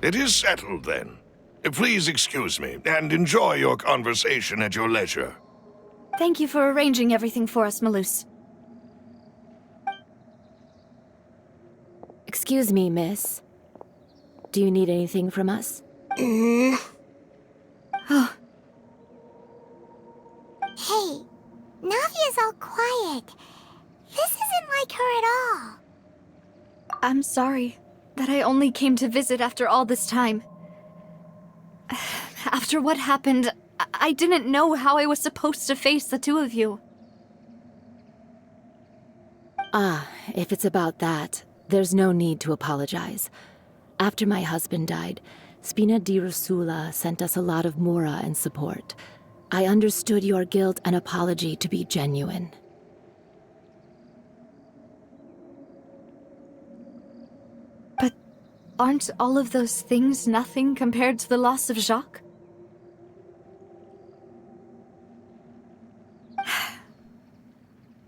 It is settled, then. Please excuse me, and enjoy your conversation at your leisure. Thank you for arranging everything for us, Malus. Excuse me, miss. Do you need anything from us? Oh, Hey, Navia's all quiet. This isn't like her at all. I'm sorry that I only came to visit after all this time. After what happened, I didn't know how I was supposed to face the two of you. Ah, if it's about that, there's no need to apologize. After my husband died, Spina di Rusula sent us a lot of mora and support. I understood your guilt and apology to be genuine. But aren't all of those things nothing compared to the loss of Jacques?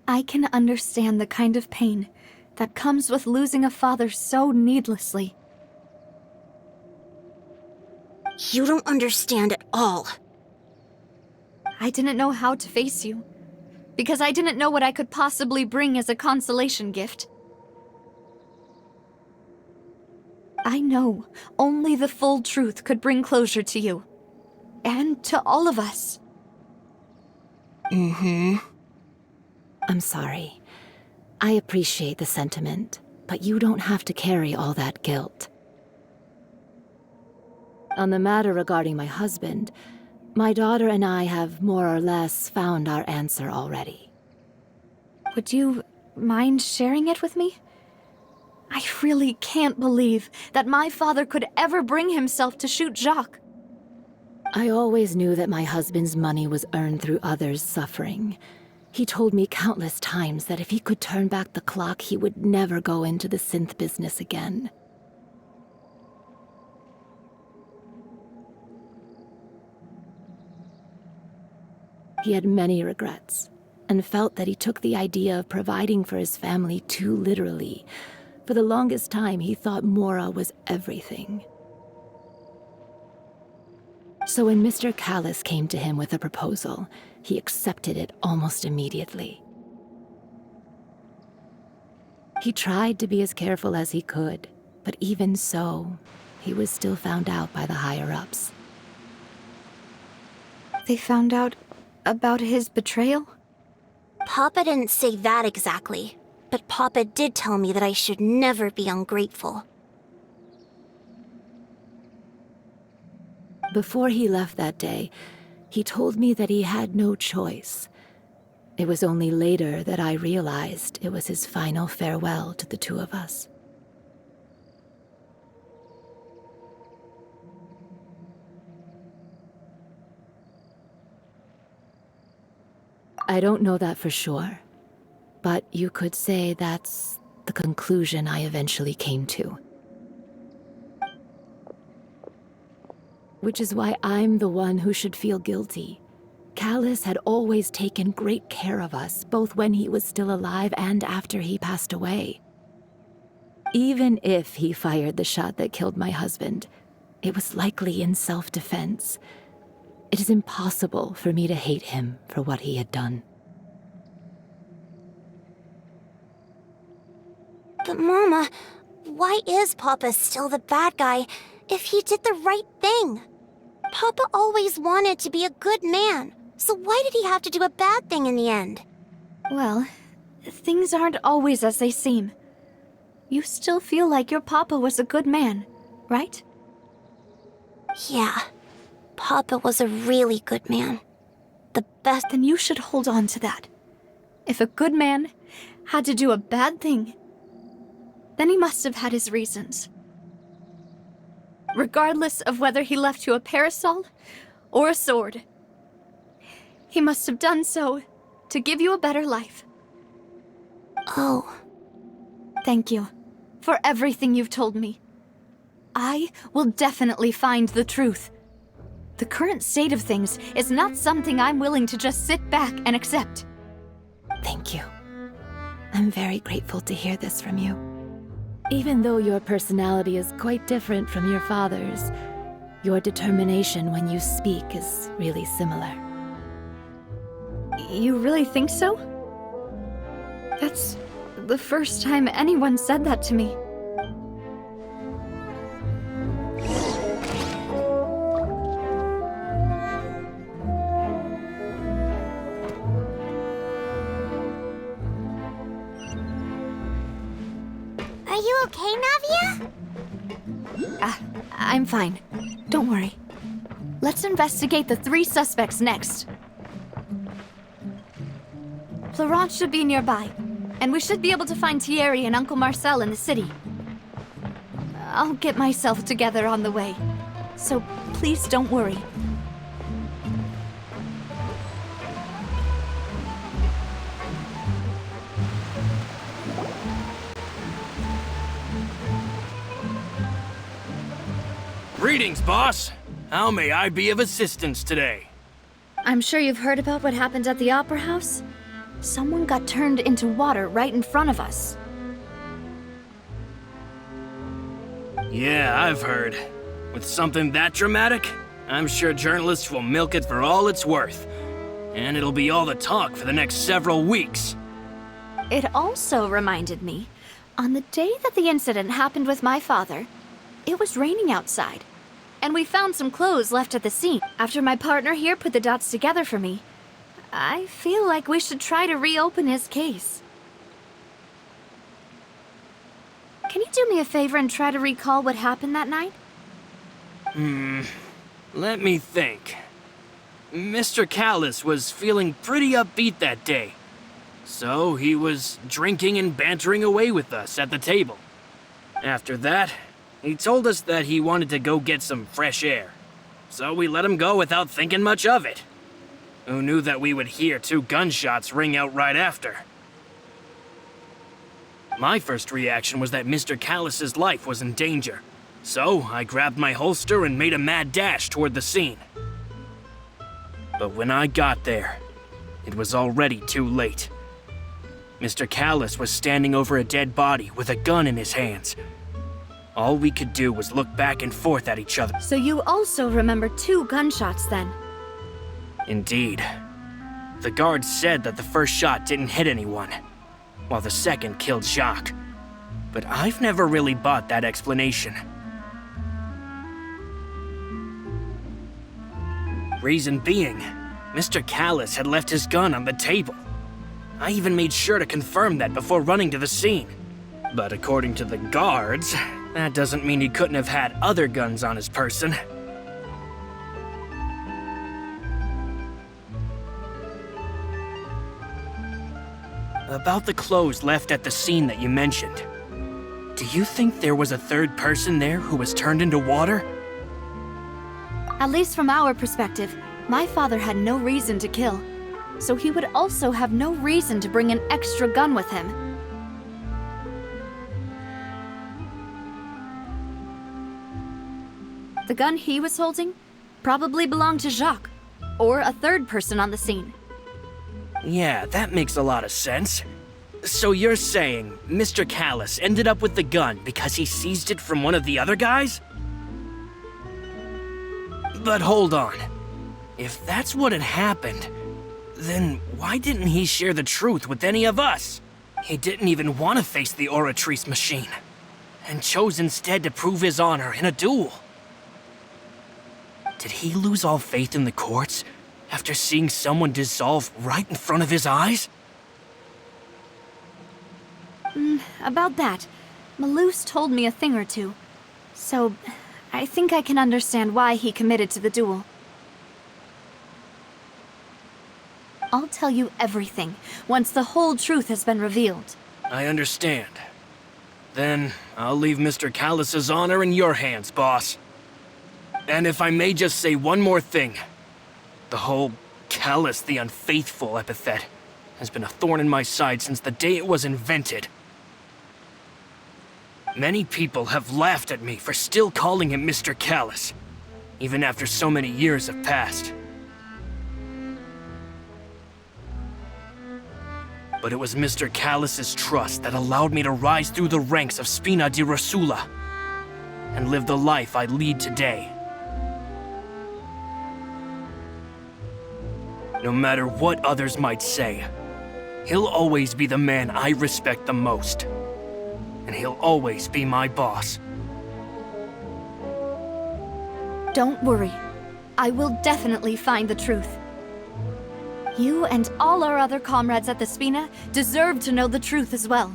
I can understand the kind of pain that comes with losing a father so needlessly. You don't understand at all. I didn't know how to face you, because I didn't know what I could possibly bring as a consolation gift. I know only the full truth could bring closure to you, and to all of us. I'm sorry. I appreciate the sentiment, but you don't have to carry all that guilt. On the matter regarding my husband, my daughter and I have more or less found our answer already. Would you mind sharing it with me? I really can't believe that my father could ever bring himself to shoot Jacques. I always knew that my husband's money was earned through others' suffering. He told me countless times that if he could turn back the clock, he would never go into the synth business again. He had many regrets, and felt that he took the idea of providing for his family too literally. For the longest time, he thought Mora was everything. So when Mr. Callis came to him with a proposal, he accepted it almost immediately. He tried to be as careful as he could, but even so, he was still found out by the higher-ups. They found out about his betrayal? Papa didn't say that exactly, but Papa did tell me that I should never be ungrateful. Before he left that day, he told me that he had no choice. It was only later that I realized it was his final farewell to the two of us. I don't know that for sure, but you could say that's the conclusion I eventually came to. Which is why I'm the one who should feel guilty. Callis had always taken great care of us, both when he was still alive and after he passed away. Even if he fired the shot that killed my husband, it was likely in self-defense. It is impossible for me to hate him for what he had done. But Mama, why is Papa still the bad guy if he did the right thing? Papa always wanted to be a good man, so why did he have to do a bad thing in the end? Well, things aren't always as they seem. You still feel like your papa was a good man, right? Yeah, Papa was a really good man. The best. Then you should hold on to that. If a good man had to do a bad thing, then he must have had his reasons. Regardless of whether he left you a parasol or a sword, he must have done so to give you a better life. Oh. Thank you for everything you've told me. I will definitely find the truth. The current state of things is not something I'm willing to just sit back and accept. Thank you. I'm very grateful to hear this from you. Even though your personality is quite different from your father's, your determination when you speak is really similar. You really think so? That's the first time anyone said that to me. Are you okay, Navia? I'm fine. Don't worry. Let's investigate the 3 suspects next. Florence should be nearby, and we should be able to find Thierry and Uncle Marcel in the city. I'll get myself together on the way, so please don't worry. Greetings, boss. How may I be of assistance today? I'm sure you've heard about what happened at the Opera House. Someone got turned into water right in front of us. Yeah, I've heard. With something that dramatic, I'm sure journalists will milk it for all it's worth. And it'll be all the talk for the next several weeks. It also reminded me, on the day that the incident happened with my father, it was raining outside. And we found some clothes left at the scene. After my partner here put the dots together for me, I feel like we should try to reopen his case. Can you do me a favor and try to recall what happened that night? Let me think. Mr. Callis was feeling pretty upbeat that day. So he was drinking and bantering away with us at the table. After that, he told us that he wanted to go get some fresh air. So we let him go without thinking much of it. Who knew that we would hear 2 gunshots ring out right after? My first reaction was that Mr. Callis's life was in danger. So I grabbed my holster and made a mad dash toward the scene. But when I got there, it was already too late. Mr. Callis was standing over a dead body with a gun in his hands. All we could do was look back and forth at each other. So you also remember 2 gunshots then? Indeed. The guards said that the first shot didn't hit anyone, while the second killed Jacques. But I've never really bought that explanation. Reason being, Mr. Callis had left his gun on the table. I even made sure to confirm that before running to the scene. But according to the guards, that doesn't mean he couldn't have had other guns on his person. About the clothes left at the scene that you mentioned. Do you think there was a 3rd person there who was turned into water? At least from our perspective, my father had no reason to kill. So he would also have no reason to bring an extra gun with him. The gun he was holding probably belonged to Jacques, or a 3rd person on the scene. Yeah, that makes a lot of sense. So you're saying Mr. Callis ended up with the gun because he seized it from one of the other guys? But hold on. If that's what had happened, then why didn't he share the truth with any of us? He didn't even want to face the Oratrice machine, and chose instead to prove his honor in a duel. Did he lose all faith in the courts after seeing someone dissolve right in front of his eyes? About that, Malouse told me a thing or two. So, I think I can understand why he committed to the duel. I'll tell you everything once the whole truth has been revealed. I understand. Then I'll leave Mr. Callis's honor in your hands, boss. And if I may just say one more thing. The whole Callis the Unfaithful epithet has been a thorn in my side since the day it was invented. Many people have laughed at me for still calling him Mr. Callis. even after so many years have passed. But it was Mr. Callus's trust that allowed me to rise through the ranks of Spina di Rosula and live the life I lead today. No matter what others might say, he'll always be the man I respect the most. And he'll always be my boss. Don't worry. I will definitely find the truth. You and all our other comrades at the Spina deserve to know the truth as well.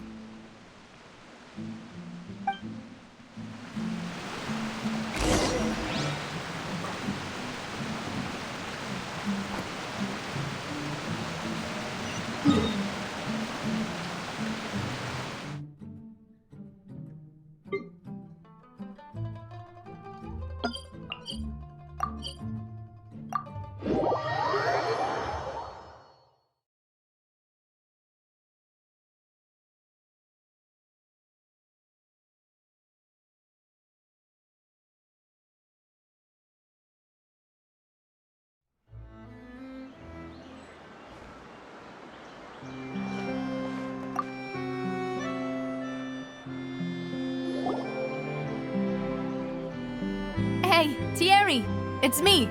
Hey, Thierry! It's me!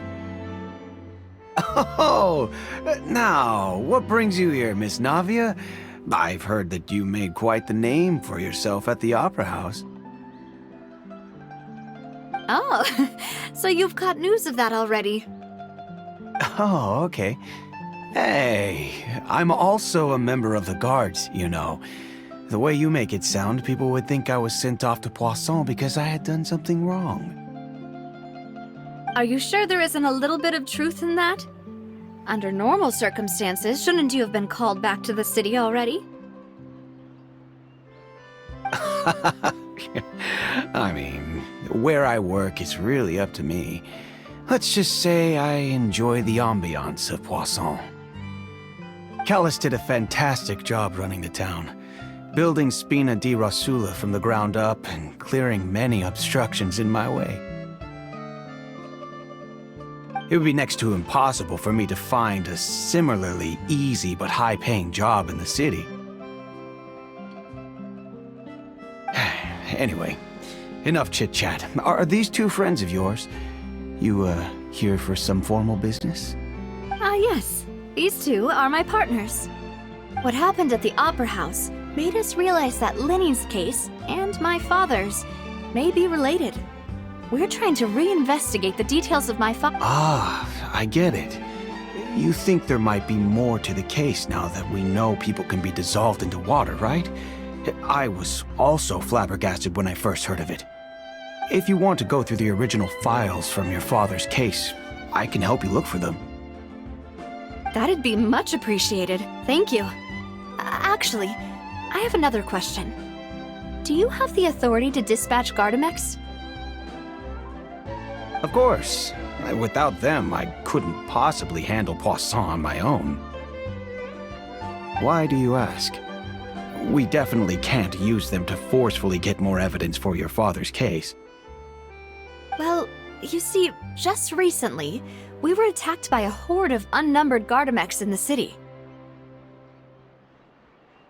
Oh, now, what brings you here, Miss Navia? I've heard that you made quite the name for yourself at the Opera House. Oh, so you've got news of that already. Oh, okay. Hey, I'm also a member of the Guards, you know. The way you make it sound, people would think I was sent off to Poisson because I had done something wrong. Are you sure there isn't a little bit of truth in that? Under normal circumstances, shouldn't you have been called back to the city already? I mean, where I work is really up to me. Let's just say I enjoy the ambiance of Poisson. Callus did a fantastic job running the town, building Spina di Rosula from the ground up and clearing many obstructions in my way. It would be next to impossible for me to find a similarly easy but high-paying job in the city. Anyway, enough chit-chat. Are these two friends of yours? You, here for some formal business? Yes. These two are my partners. What happened at the Opera House made us realize that Lenny's case and my father's may be related. We're trying to reinvestigate the details of my father. Ah, I get it. You think there might be more to the case now that we know people can be dissolved into water, right? I was also flabbergasted when I first heard of it. If you want to go through the original files from your father's case, I can help you look for them. That'd be much appreciated. Thank you. Actually, I have another question. Do you have the authority to dispatch Gardamex? Of course. Without them, I couldn't possibly handle Poisson on my own. Why do you ask? We definitely can't use them to forcefully get more evidence for your father's case. Well, you see, just recently, we were attacked by a horde of unnumbered Gardamex in the city.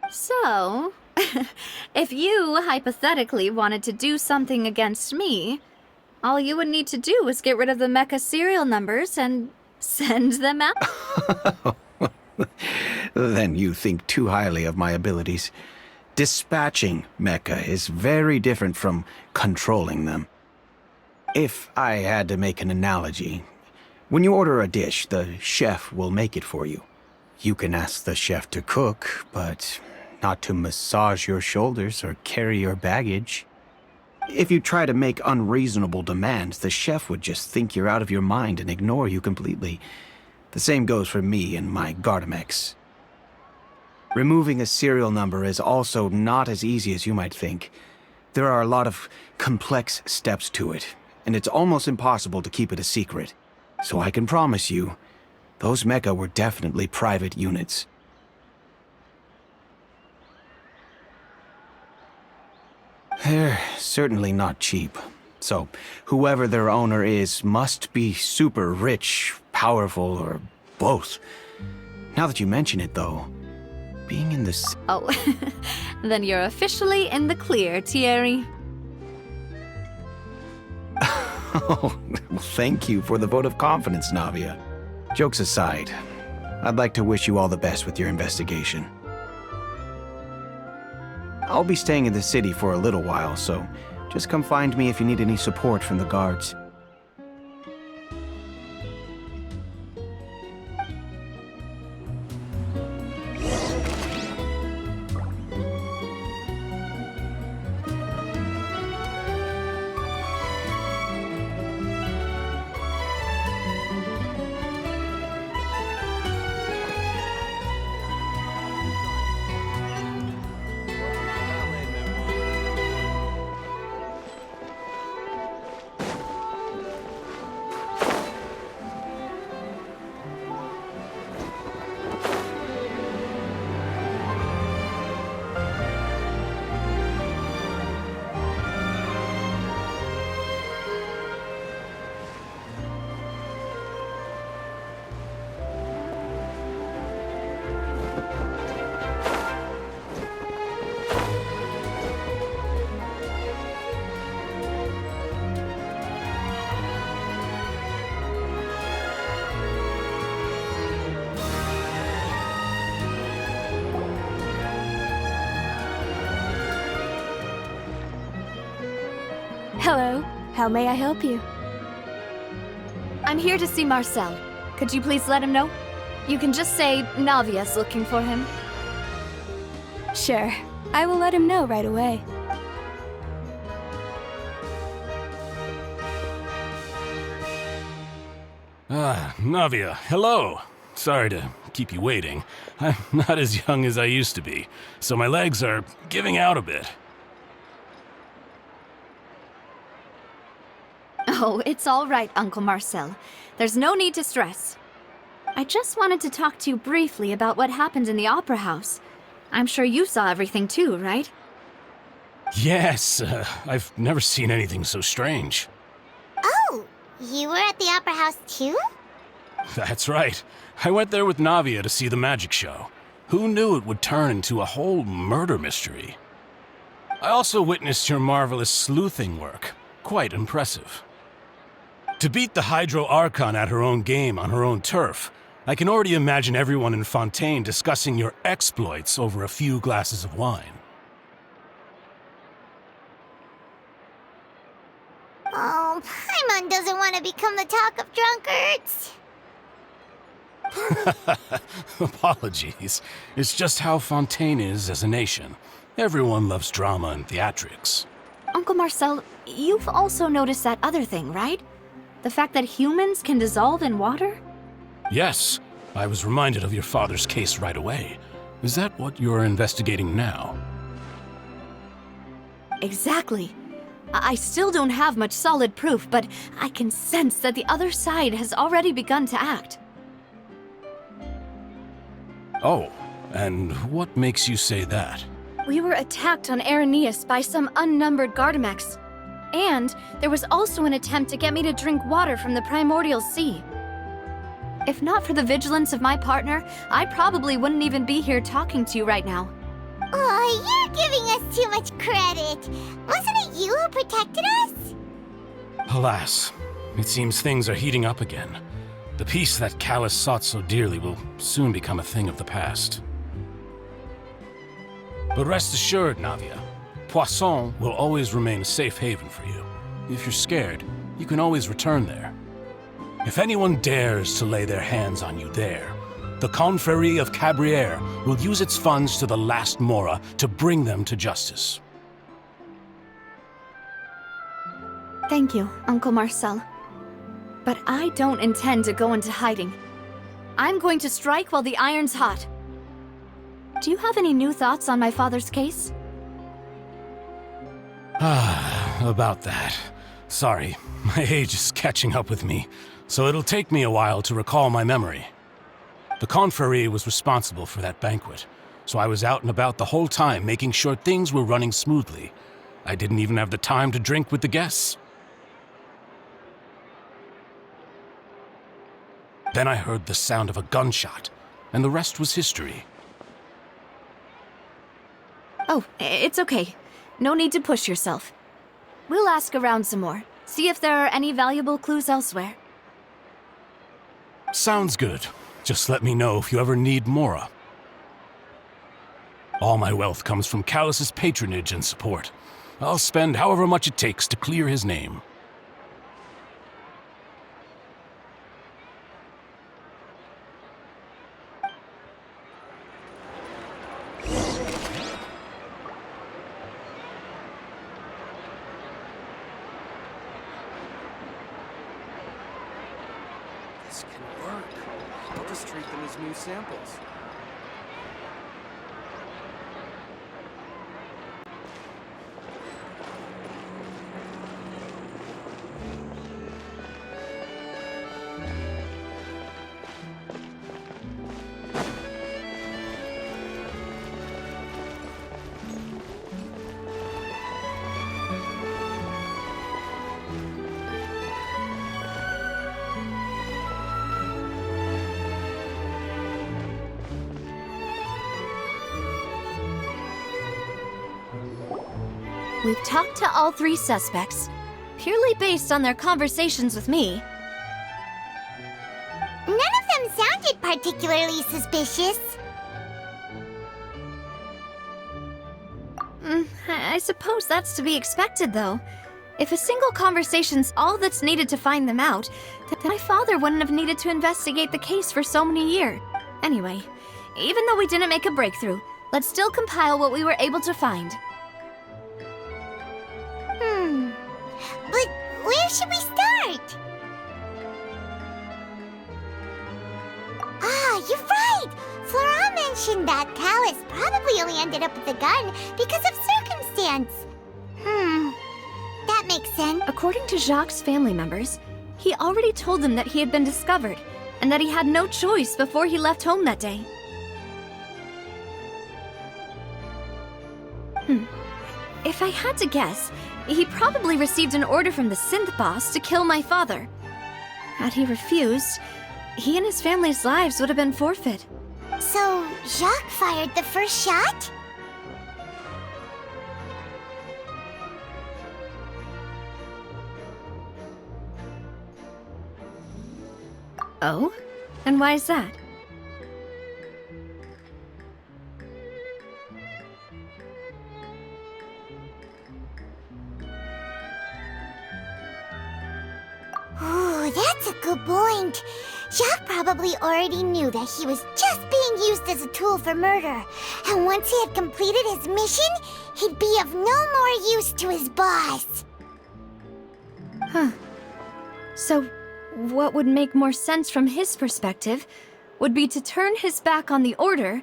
So, if you hypothetically wanted to do something against me, all you would need to do is get rid of the mecha serial numbers and send them out. Then you think too highly of my abilities. Dispatching mecha is very different from controlling them. If I had to make an analogy, when you order a dish, the chef will make it for you. You can ask the chef to cook, but not to massage your shoulders or carry your baggage. If you try to make unreasonable demands, the chef would just think you're out of your mind and ignore you completely. The same goes for me and my Gardamex. Removing a serial number is also not as easy as you might think. There are a lot of complex steps to it, and it's almost impossible to keep it a secret. So I can promise you, those mecha were definitely private units. They're certainly not cheap. So, whoever their owner is must be super rich, powerful, or both. Now that you mention it, though, being in the... Oh, then you're officially in the clear, Thierry. Oh, well, thank you for the vote of confidence, Navia. Jokes aside, I'd like to wish you all the best with your investigation. I'll be staying in the city for a little while, so just come find me if you need any support from the guards. Hello, how may I help you? I'm here to see Marcel. Could you please let him know? You can just say Navia's looking for him. Sure, I will let him know right away. Navia, hello. Sorry to keep you waiting. I'm not as young as I used to be, so my legs are giving out a bit. Oh, it's all right, Uncle Marcel. There's no need to stress. I just wanted to talk to you briefly about what happened in the opera house. I'm sure you saw everything too, right? Yes, I've never seen anything so strange. Oh, you were at the opera house too? That's right. I went there with Navia to see the magic show. Who knew it would turn into a whole murder mystery? I also witnessed your marvelous sleuthing work. Quite impressive. To beat the Hydro Archon at her own game on her own turf, I can already imagine everyone in Fontaine discussing your exploits over a few glasses of wine. Oh, Paimon doesn't want to become the talk of drunkards. Apologies. It's just how Fontaine is as a nation. Everyone loves drama and theatrics. Uncle Marcel, you've also noticed that other thing, right? The fact that humans can dissolve in water? Yes, I was reminded of your father's case right away. Is that what you're investigating now? Exactly. I still don't have much solid proof, but I can sense that the other side has already begun to act. Oh, and what makes you say that? We were attacked on Arrhenius by some unnumbered Gardamex. And there was also an attempt to get me to drink water from the primordial sea. If not for the vigilance of my partner, I probably wouldn't even be here talking to you right now. Oh, you're giving us too much credit. Wasn't it you who protected us? Alas, it seems things are heating up again. The peace that Callus sought so dearly will soon become a thing of the past. But rest assured, Navia, Poisson will always remain a safe haven for you. If you're scared, you can always return there. If anyone dares to lay their hands on you there, the Confrérie of Cabrières will use its funds to the last Mora to bring them to justice. Thank you, Uncle Marcel. But I don't intend to go into hiding. I'm going to strike while the iron's hot. Do you have any new thoughts on my father's case? About that. Sorry, my age is catching up with me, so it'll take me a while to recall my memory. The Confrérie was responsible for that banquet, so I was out and about the whole time making sure things were running smoothly. I didn't even have the time to drink with the guests. Then I heard the sound of a gunshot, and the rest was history. Oh, it's okay. No need to push yourself. We'll ask around some more, see if there are any valuable clues elsewhere. Sounds good. Just let me know if you ever need Mora. All my wealth comes from Callus's patronage and support. I'll spend however much it takes to clear his name. This can work. I'll just treat them as new samples. We've talked to all three suspects, purely based on their conversations with me. None of them sounded particularly suspicious. I suppose that's to be expected, though. If a single conversation's all that's needed to find them out, then my father wouldn't have needed to investigate the case for so many years. Anyway, even though we didn't make a breakthrough, let's still compile what we were able to find. But where should we start? Ah, you're right! Flora mentioned that Callus probably only ended up with the gun because of circumstance. That makes sense. According to Jacques' family members, he already told them that he had been discovered, and that he had no choice before he left home that day. If I had to guess, he probably received an order from the synth boss to kill my father. Had he refused, he and his family's lives would have been forfeit. So, Jacques fired the first shot? Oh? And why is that? Ooh, that's a good point. Jacques probably already knew that he was just being used as a tool for murder. And once he had completed his mission, he'd be of no more use to his boss. So, what would make more sense from his perspective would be to turn his back on the Order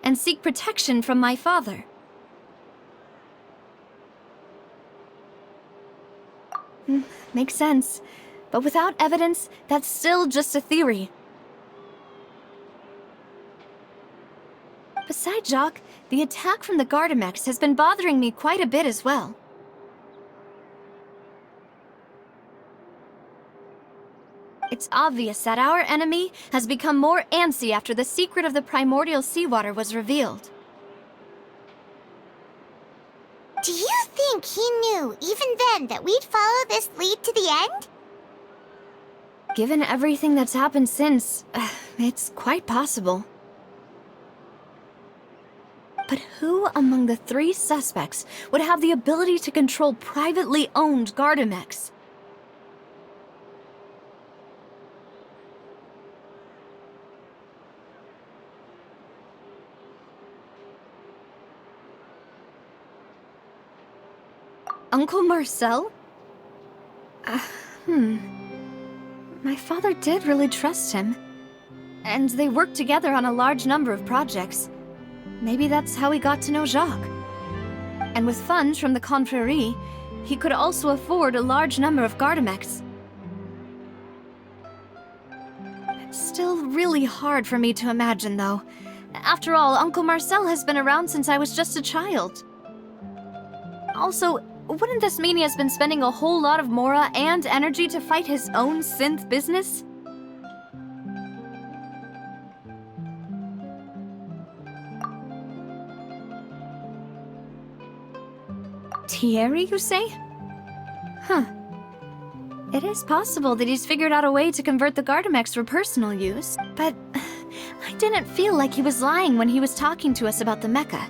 and seek protection from my father. Makes sense. But without evidence, that's still just a theory. Besides Jacques, the attack from the Gardamex has been bothering me quite a bit as well. It's obvious that our enemy has become more antsy after the secret of the primordial seawater was revealed. Do you think he knew, even then, that we'd follow this lead to the end? Given everything that's happened since, it's quite possible. But who among the three suspects would have the ability to control privately owned Gardamex? Uncle Marcel? My father did really trust him. And they worked together on a large number of projects. Maybe that's how he got to know Jacques. And with funds from the Confrérie, he could also afford a large number of Gardamex. It's still really hard for me to imagine, though. After all, Uncle Marcel has been around since I was just a child. Also, wouldn't this mean he has been spending a whole lot of mora and energy to fight his own synth business? Thierry, you say? Huh. It is possible that he's figured out a way to convert the Gardamex for personal use, but I didn't feel like he was lying when he was talking to us about the mecha.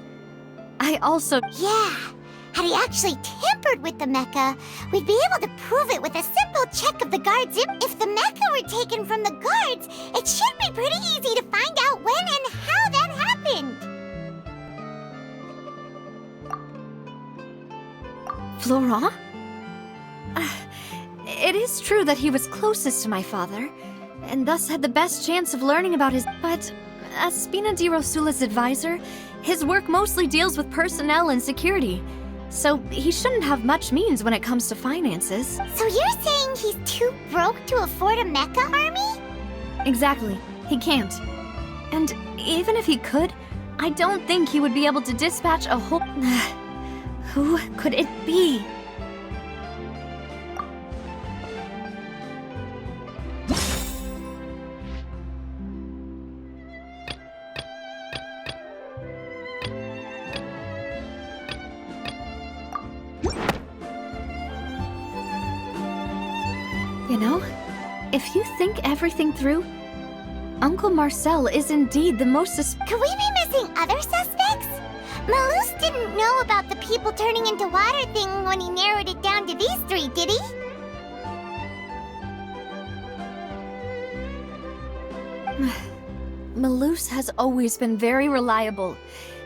I also... Yeah, had he actually tampered with the mecha, we'd be able to prove it with a simple check of the guard's If the mecha were taken from the guards, it should be pretty easy to find out when and how that happened. Florent? It is true that he was closest to my father, and thus had the best chance of learning about his... But as Spina di Rosula's advisor, his work mostly deals with personnel and security, so he shouldn't have much means when it comes to finances. So you're saying he's too broke to afford a mecha army? Exactly. He can't. And even if he could, I don't think he would be able to dispatch a whole... Who could it be? You know, if you think everything through, Uncle Marcel is indeed the most Could we be missing other suspects? Malus didn't know about the people turning into water thing when he narrowed it down to these three, did he? Malus has always been very reliable,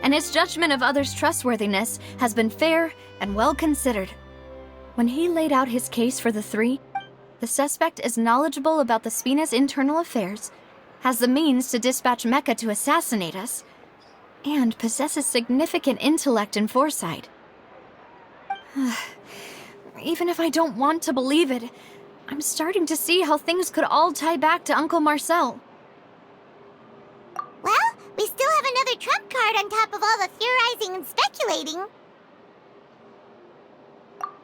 and his judgment of others' trustworthiness has been fair and well considered. When he laid out his case for the three, the suspect is knowledgeable about the Spina's internal affairs, has the means to dispatch Mecha to assassinate us, and possesses significant intellect and foresight. Even if I don't want to believe it, I'm starting to see how things could all tie back to Uncle Marcel. Well, we still have another trump card on top of all the theorizing and speculating.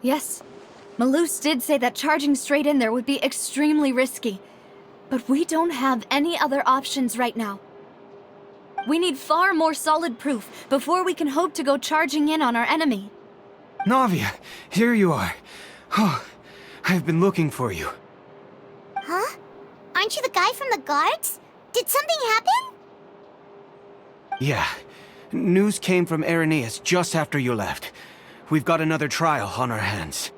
Yes, Malus did say that charging straight in there would be extremely risky, but we don't have any other options right now. We need far more solid proof before we can hope to go charging in on our enemy. Navia, here you are. Oh, I've been looking for you. Huh? Aren't you the guy from the guards? Did something happen? Yeah. News came from Irenaeus just after you left. We've got another trial on our hands.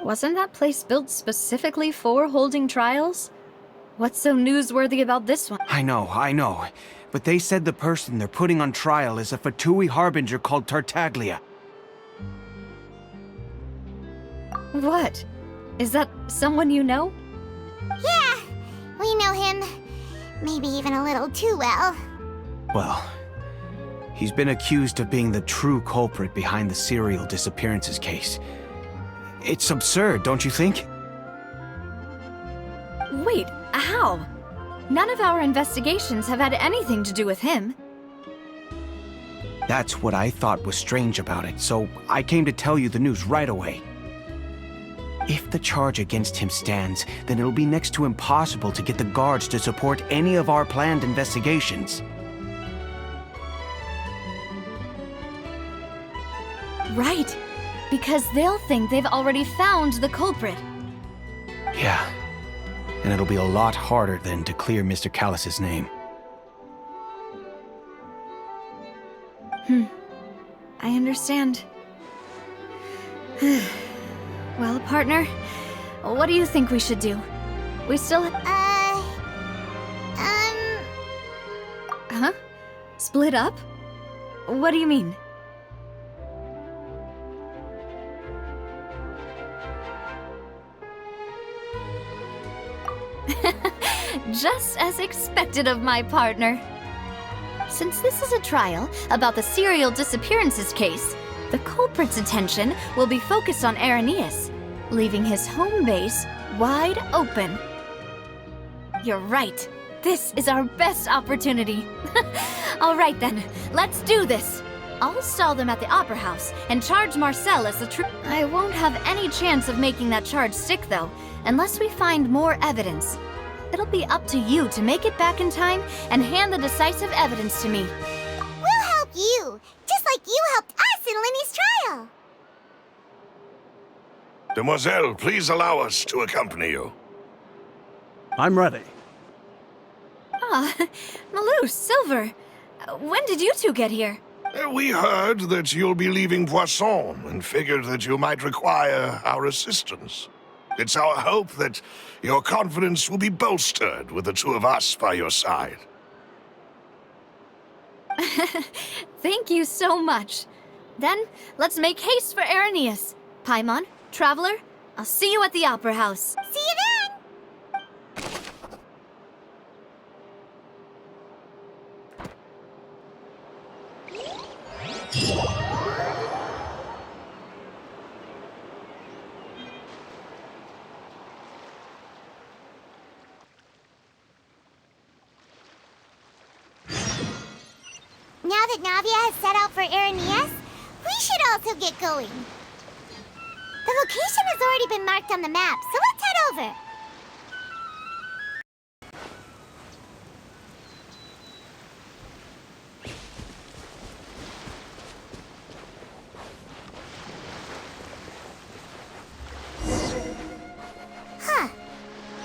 Wasn't that place built specifically for holding trials? What's so newsworthy about this one? I know. But they said the person they're putting on trial is a Fatui harbinger called Tartaglia. What? Is that someone you know? Yeah, we know him. Maybe even a little too well. Well, he's been accused of being the true culprit behind the serial disappearances case. It's absurd, don't you think? Wait, how? None of our investigations have had anything to do with him. That's what I thought was strange about it, so I came to tell you the news right away. If the charge against him stands, then it'll be next to impossible to get the guards to support any of our planned investigations. Right, because they'll think they've already found the culprit. Yeah, and it'll be a lot harder then to clear Mr. Callus's name. I understand. Well, partner, what do you think we should do? We still... Huh? Split up? What do you mean? Just as expected of my partner. Since this is a trial about the serial disappearances case, the culprit's attention will be focused on Irenaeus, leaving his home base wide open. You're right. This is our best opportunity. All right then, let's do this. I'll stall them at the Opera House and charge Marcel as the true... I won't have any chance of making that charge stick, though, unless we find more evidence. It'll be up to you to make it back in time and hand the decisive evidence to me. We'll help you, just like you helped Linny's trial. Demoiselle, please allow us to accompany you. I'm ready. Ah, Malou, Silver. When did you two get here? We heard that you'll be leaving Poisson and figured that you might require our assistance. It's our hope that your confidence will be bolstered with the two of us by your side. Thank you so much. Then, let's make haste for Irenaeus. Paimon, Traveler, I'll see you at the Opera House. See you then! Now that Navia has set out for Irenaeus, we should also get going. The location has already been marked on the map, so let's head over. Huh.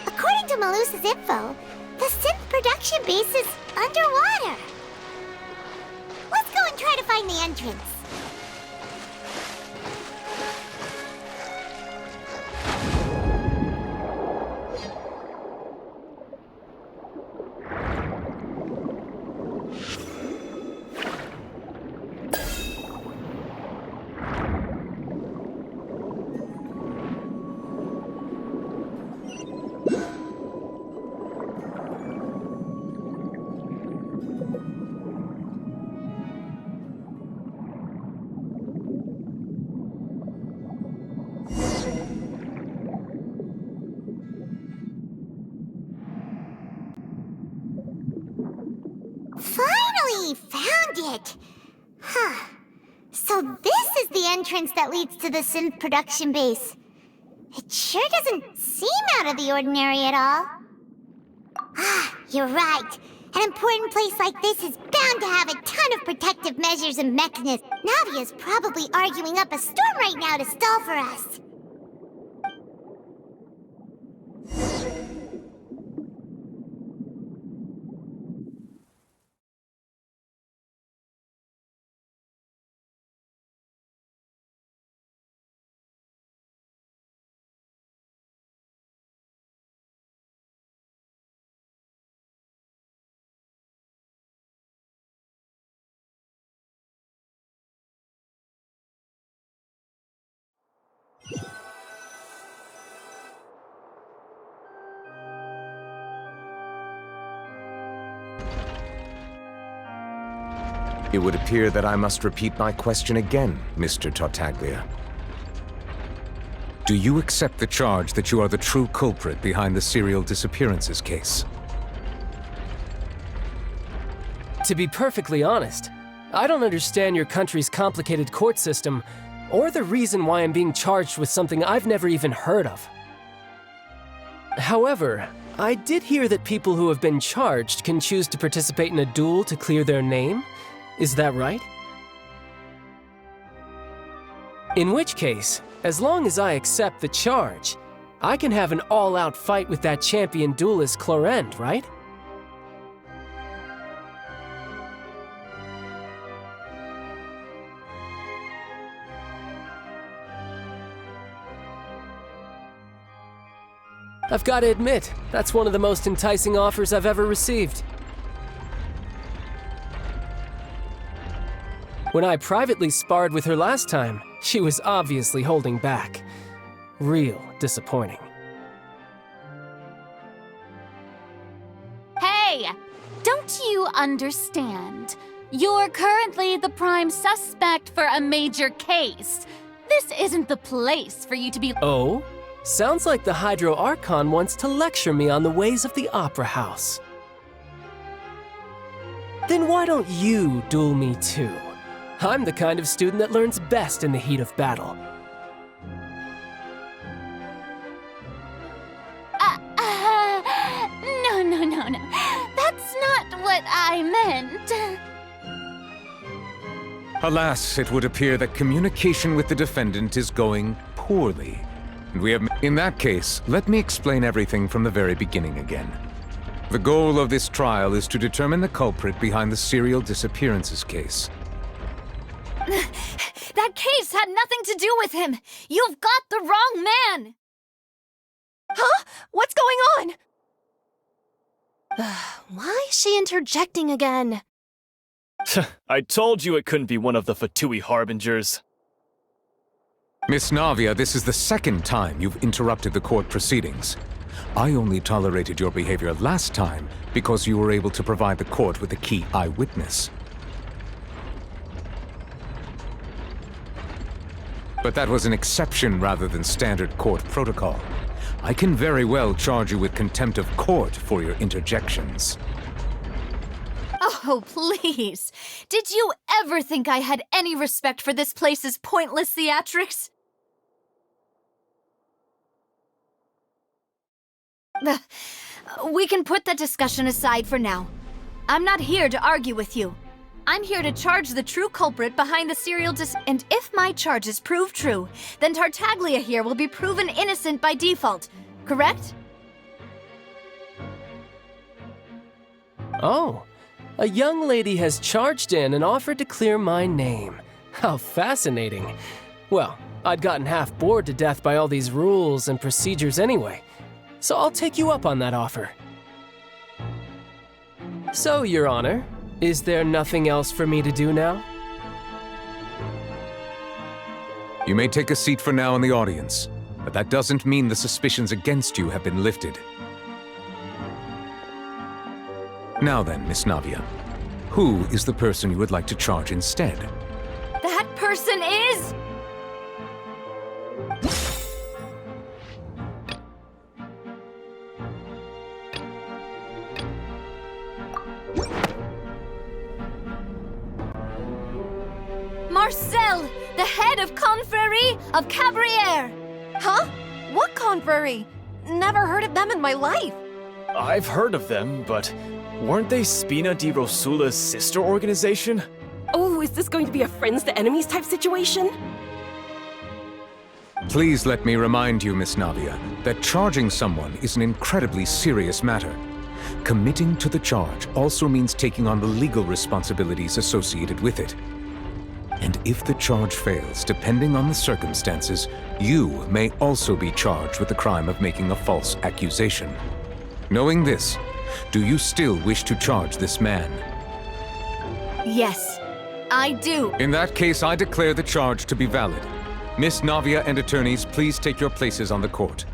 According to Malusa's info, the synth production base is underwater. Let's go and try to find the entrance. Finally found it! Huh. So this is the entrance that leads to the synth production base. It sure doesn't seem out of the ordinary at all. Ah, you're right. An important place like this is bound to have a ton of protective measures and mechanisms. Navia's probably arguing up a storm right now to stall for us. It would appear that I must repeat my question again, Mr. Tartaglia. Do you accept the charge that you are the true culprit behind the serial disappearances case? To be perfectly honest, I don't understand your country's complicated court system, or the reason why I'm being charged with something I've never even heard of. However, I did hear that people who have been charged can choose to participate in a duel to clear their name. Is that right? In which case, as long as I accept the charge, I can have an all-out fight with that champion duelist Clorend, right? I've got to admit, that's one of the most enticing offers I've ever received. When I privately sparred with her last time, she was obviously holding back. Real disappointing. Hey! Don't you understand? You're currently the prime suspect for a major case. This isn't the place for you to be— Oh? Sounds like the Hydro Archon wants to lecture me on the ways of the Opera House. Then why don't you duel me too? I'm the kind of student that learns best in the heat of battle. No. That's not what I meant. Alas, it would appear that communication with the defendant is going poorly. And we have... In that case, let me explain everything from the very beginning again. The goal of this trial is to determine the culprit behind the serial disappearances case. That case had nothing to do with him! You've got the wrong man! Huh? What's going on? Why is she interjecting again? I told you it couldn't be one of the Fatui harbingers. Miss Navia, this is the second time you've interrupted the court proceedings. I only tolerated your behavior last time because you were able to provide the court with a key eyewitness. But that was an exception rather than standard court protocol. I can very well charge you with contempt of court for your interjections. Oh, please. Did you ever think I had any respect for this place's pointless theatrics? We can put that discussion aside for now. I'm not here to argue with you. I'm here to charge the true culprit behind the serial and if my charges prove true, then Tartaglia here will be proven innocent by default, correct? Oh, a young lady has charged in and offered to clear my name. How fascinating. Well, I'd gotten half bored to death by all these rules and procedures anyway, so I'll take you up on that offer. So, Your Honor, is there nothing else for me to do now? You may take a seat for now in the audience, but that doesn't mean the suspicions against you have been lifted. Now then, Miss Navia, who is the person you would like to charge instead? That person is... Marcel, the head of Confrérie of Cabrières! Huh? What confrérie? Never heard of them in my life. I've heard of them, but weren't they Spina di Rosula's sister organization? Oh, is this going to be a friends to enemies type situation? Please let me remind you, Miss Navia, that charging someone is an incredibly serious matter. Committing to the charge also means taking on the legal responsibilities associated with it. And if the charge fails, depending on the circumstances, you may also be charged with the crime of making a false accusation. Knowing this, do you still wish to charge this man? Yes, I do. In that case, I declare the charge to be valid. Miss Navia and attorneys, please take your places on the court.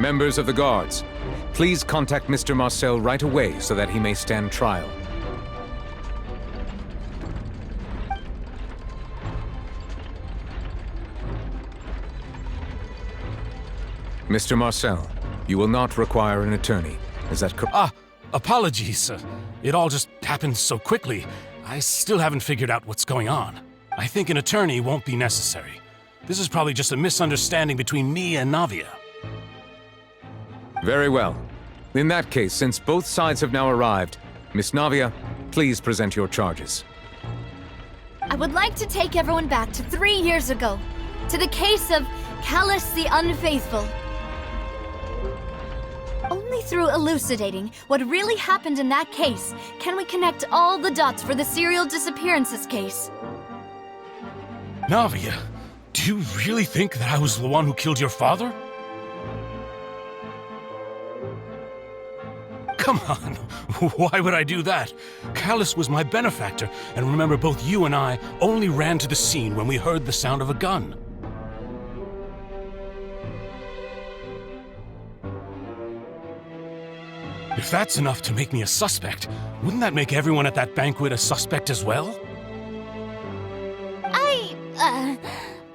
Members of the guards, please contact Mr. Marcel right away so that he may stand trial. Mr. Marcel, you will not require an attorney. Is that correct? Apologies. It all just happened so quickly. I still haven't figured out what's going on. I think an attorney won't be necessary. This is probably just a misunderstanding between me and Navia. Very well. In that case, since both sides have now arrived, Miss Navia, please present your charges. I would like to take everyone back to 3 years ago, to the case of Callus the Unfaithful. Only through elucidating what really happened in that case can we connect all the dots for the serial disappearances case. Navia, do you really think that I was the one who killed your father? Come on, why would I do that? Callus was my benefactor, and remember both you and I only ran to the scene when we heard the sound of a gun. If that's enough to make me a suspect, wouldn't that make everyone at that banquet a suspect as well?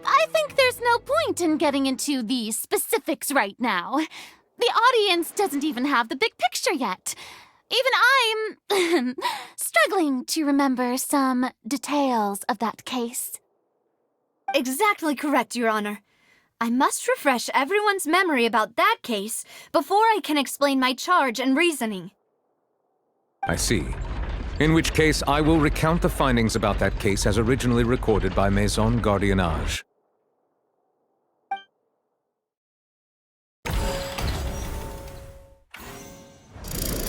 I think there's no point in getting into the specifics right now. The audience doesn't even have the big picture yet. Even I'm struggling to remember some details of that case. Exactly correct, Your Honor. I must refresh everyone's memory about that case before I can explain my charge and reasoning. I see. In which case, I will recount the findings about that case as originally recorded by Maison Gardiennage.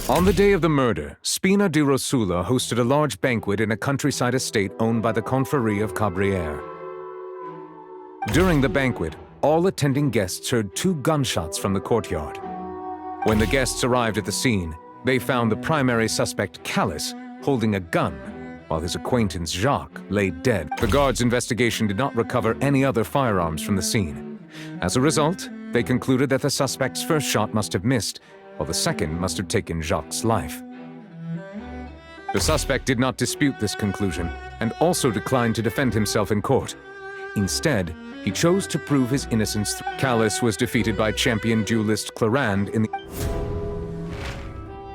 On the day of the murder, Spina di Rosula hosted a large banquet in a countryside estate owned by the Confrérie of Cabrières. During the banquet, all attending guests heard 2 gunshots from the courtyard. When the guests arrived at the scene, they found the primary suspect, Callus, holding a gun, while his acquaintance, Jacques, lay dead. The guards' investigation did not recover any other firearms from the scene. As a result, they concluded that the suspect's first shot must have missed, while the second must have taken Jacques' life. The suspect did not dispute this conclusion, and also declined to defend himself in court. Instead, he chose to prove his innocence. Callus was defeated by champion duelist Clarand in the...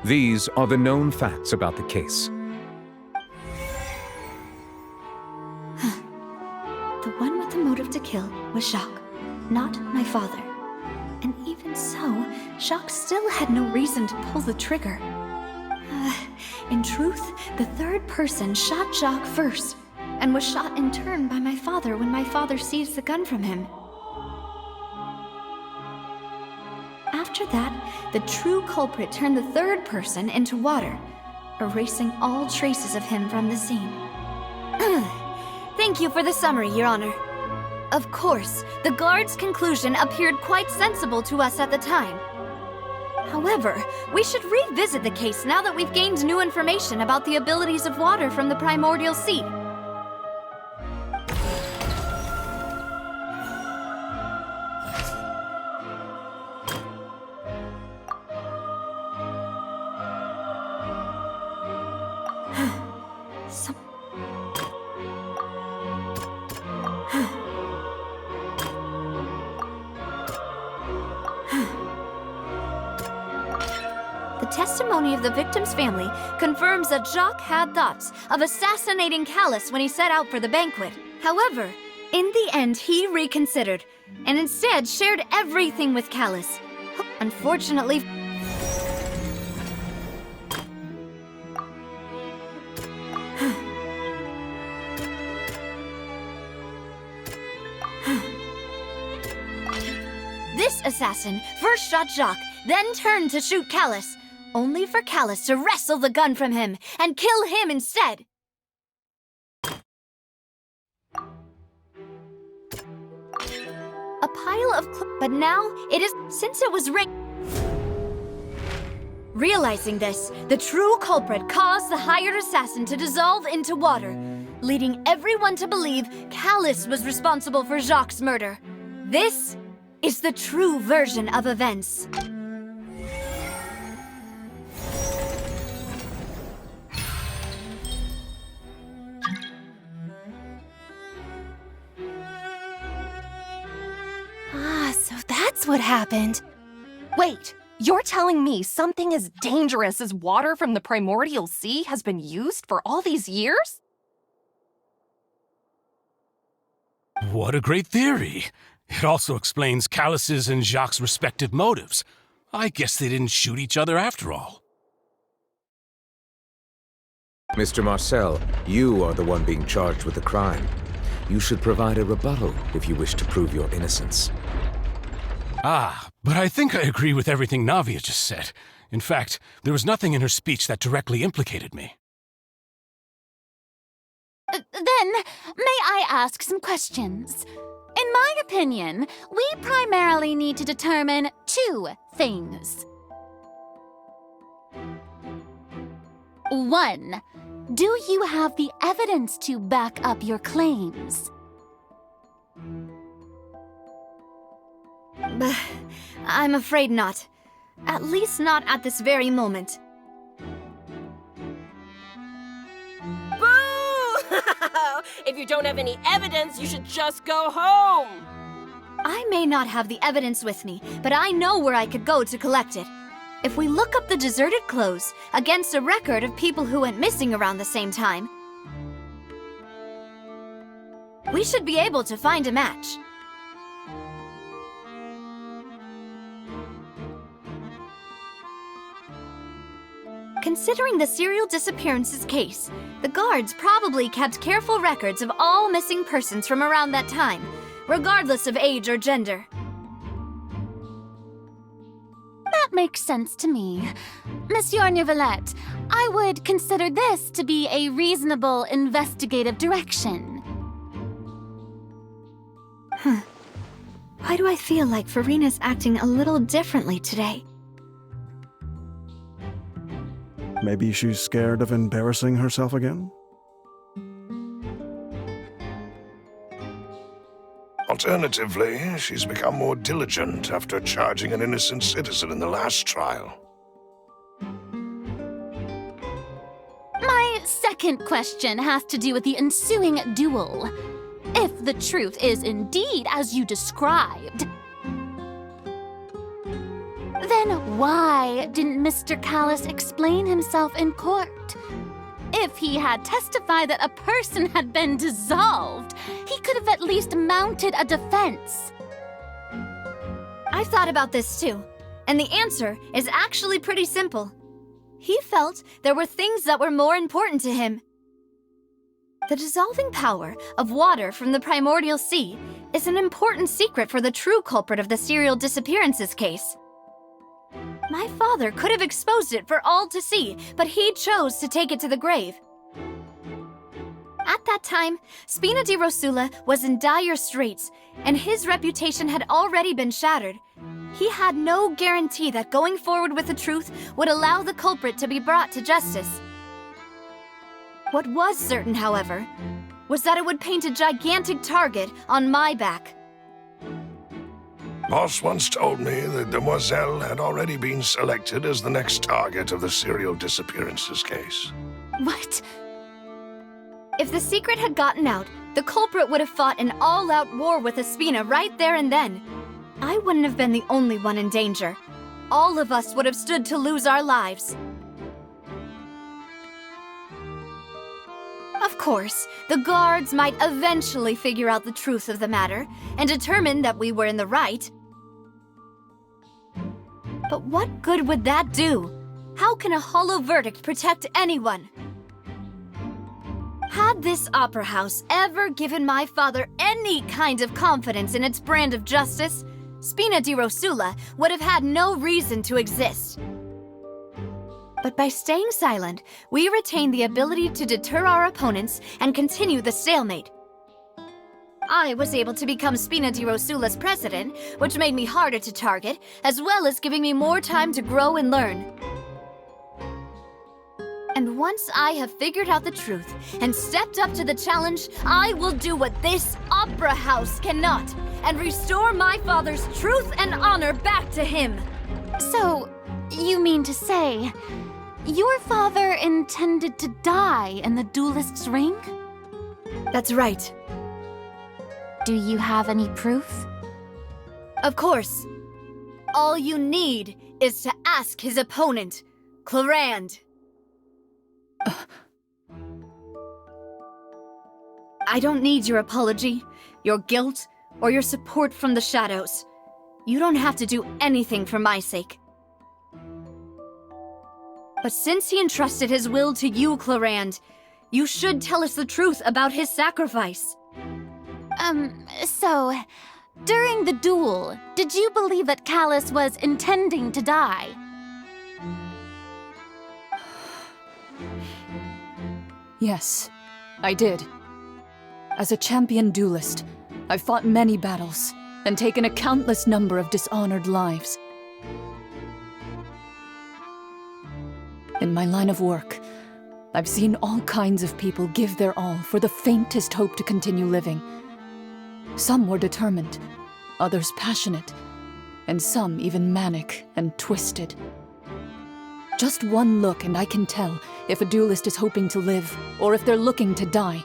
These are the known facts about the case. The one with the motive to kill was Jacques, not my father. And even so, Jacques still had no reason to pull the trigger. In truth, the third person shot Jacques first, and was shot in turn by my father when my father seized the gun from him. After that, the true culprit turned the third person into water, erasing all traces of him from the scene. Thank you for the summary, Your Honor. Of course, the guard's conclusion appeared quite sensible to us at the time. However, we should revisit the case now that we've gained new information about the abilities of water from the primordial sea. The testimony of the victim's family confirms that Jacques had thoughts of assassinating Callus when he set out for the banquet. However, in the end, he reconsidered, and instead shared everything with Callus. Unfortunately... This assassin first shot Jacques, then turned to shoot Callus, only for Callus to wrestle the gun from him and kill him instead. A pile of but now it is since it was Realizing this, the true culprit caused the hired assassin to dissolve into water, leading everyone to believe Callus was responsible for Jacques' murder. This is the true version of events. So that's what happened. Wait, you're telling me something as dangerous as water from the primordial sea has been used for all these years? What a great theory. It also explains Callus's and Jacques' respective motives. I guess they didn't shoot each other after all. Mr. Marcel, you are the one being charged with the crime. You should provide a rebuttal if you wish to prove your innocence. But I think I agree with everything Navia just said. In fact, there was nothing in her speech that directly implicated me. Then, may I ask some questions? In my opinion, we primarily need to determine 2 things. 1. Do you have the evidence to back up your claims? I'm afraid not. At least not at this very moment. Boo! If you don't have any evidence, you should just go home! I may not have the evidence with me, but I know where I could go to collect it. If we look up the deserted clothes against a record of people who went missing around the same time, we should be able to find a match. Considering the serial disappearances case, the guards probably kept careful records of all missing persons from around that time, regardless of age or gender. That makes sense to me. Monsieur Neuvillette, I would consider this to be a reasonable investigative direction. Why do I feel like Farina's acting a little differently today? Maybe she's scared of embarrassing herself again? Alternatively, she's become more diligent after charging an innocent citizen in the last trial. My second question has to do with the ensuing duel. If the truth is indeed as you described, then why didn't Mr. Callis explain himself in court? If he had testified that a person had been dissolved, he could have at least mounted a defense. I've thought about this too, and the answer is actually pretty simple. He felt there were things that were more important to him. The dissolving power of water from the primordial sea is an important secret for the true culprit of the serial disappearances case. My father could have exposed it for all to see, but he chose to take it to the grave. At that time, Spina di Rosula was in dire straits, and his reputation had already been shattered. He had no guarantee that going forward with the truth would allow the culprit to be brought to justice. What was certain, however, was that it would paint a gigantic target on my back. Boss once told me that Demoiselle had already been selected as the next target of the serial disappearances case. What? If the secret had gotten out, the culprit would have fought an all-out war with Espina right there and then. I wouldn't have been the only one in danger. All of us would have stood to lose our lives. Of course, the guards might eventually figure out the truth of the matter and determine that we were in the right. But what good would that do? How can a hollow verdict protect anyone? Had this opera house ever given my father any kind of confidence in its brand of justice, Spina di Rosula would have had no reason to exist. But by staying silent, we retain the ability to deter our opponents and continue the stalemate. I was able to become Spina di Rosula's president, which made me harder to target, as well as giving me more time to grow and learn. And once I have figured out the truth and stepped up to the challenge, I will do what this opera house cannot, and restore my father's truth and honor back to him. So, you mean to say, your father intended to die in the duelist's ring? That's right. Do you have any proof? Of course. All you need is to ask his opponent, Clarand. I don't need your apology, your guilt, or your support from the shadows. You don't have to do anything for my sake. But since he entrusted his will to you, Clarand, you should tell us the truth about his sacrifice. So, during the duel, did you believe that Callis was intending to die? Yes, I did. As a champion duelist, I've fought many battles and taken a countless number of dishonored lives. In my line of work, I've seen all kinds of people give their all for the faintest hope to continue living. Some were determined, others passionate, and some even manic and twisted. Just one look and I can tell if a duelist is hoping to live or if they're looking to die.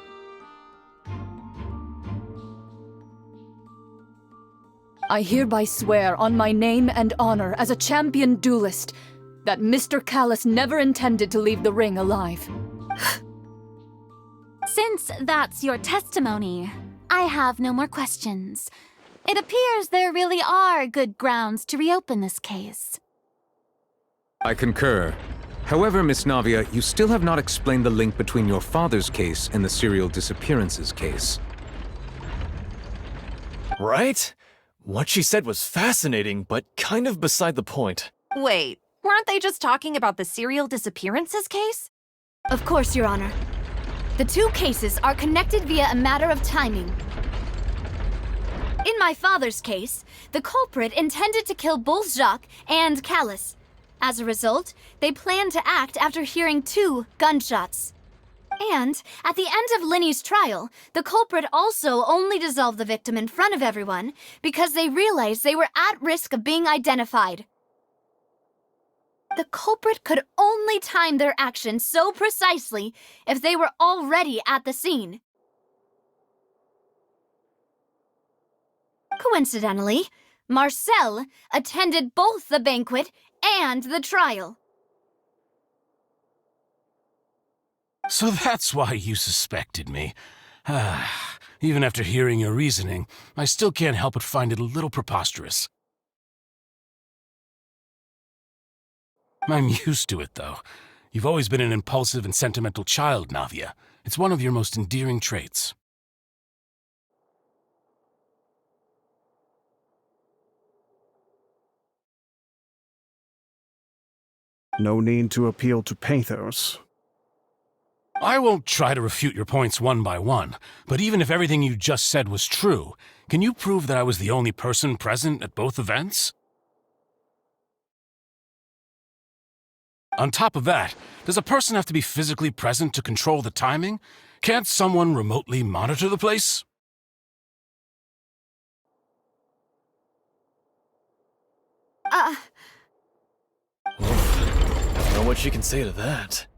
I hereby swear on my name and honor as a champion duelist that Mr. Callis never intended to leave the ring alive. Since that's your testimony, I have no more questions. It appears there really are good grounds to reopen this case. I concur. However, Miss Navia, you still have not explained the link between your father's case and the serial disappearances case. Right? What she said was fascinating, but kind of beside the point. Wait, weren't they just talking about the serial disappearances case? Of course, Your Honor. The two cases are connected via a matter of timing. In my father's case, the culprit intended to kill both Jacques and Callus. As a result, they planned to act after hearing 2 gunshots. And, at the end of Linny's trial, the culprit also only dissolved the victim in front of everyone because they realized they were at risk of being identified. The culprit could only time their actions so precisely if they were already at the scene. Coincidentally, Marcel attended both the banquet and the trial. So that's why you suspected me. Even after hearing your reasoning, I still can't help but find it a little preposterous. I'm used to it, though. You've always been an impulsive and sentimental child, Navia. It's one of your most endearing traits. No need to appeal to pathos. I won't try to refute your points one by one, but even if everything you just said was true, can you prove that I was the only person present at both events? On top of that, does a person have to be physically present to control the timing? Can't someone remotely monitor the place? I don't know what she can say to that.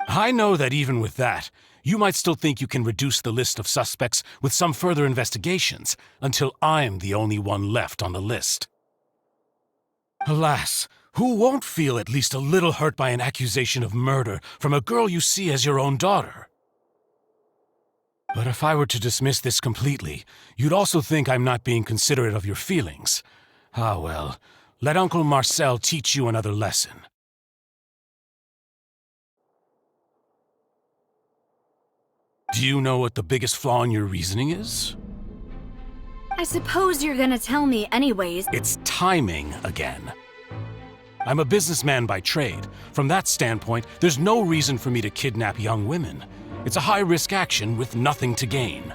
I know that even with that, you might still think you can reduce the list of suspects with some further investigations, until I'm the only one left on the list. Alas, who won't feel at least a little hurt by an accusation of murder from a girl you see as your own daughter? But if I were to dismiss this completely, you'd also think I'm not being considerate of your feelings. Ah well, let Uncle Marcel teach you another lesson. Do you know what the biggest flaw in your reasoning is? I suppose you're gonna tell me anyways. It's timing again. I'm a businessman by trade. From that standpoint, there's no reason for me to kidnap young women. It's a high-risk action with nothing to gain.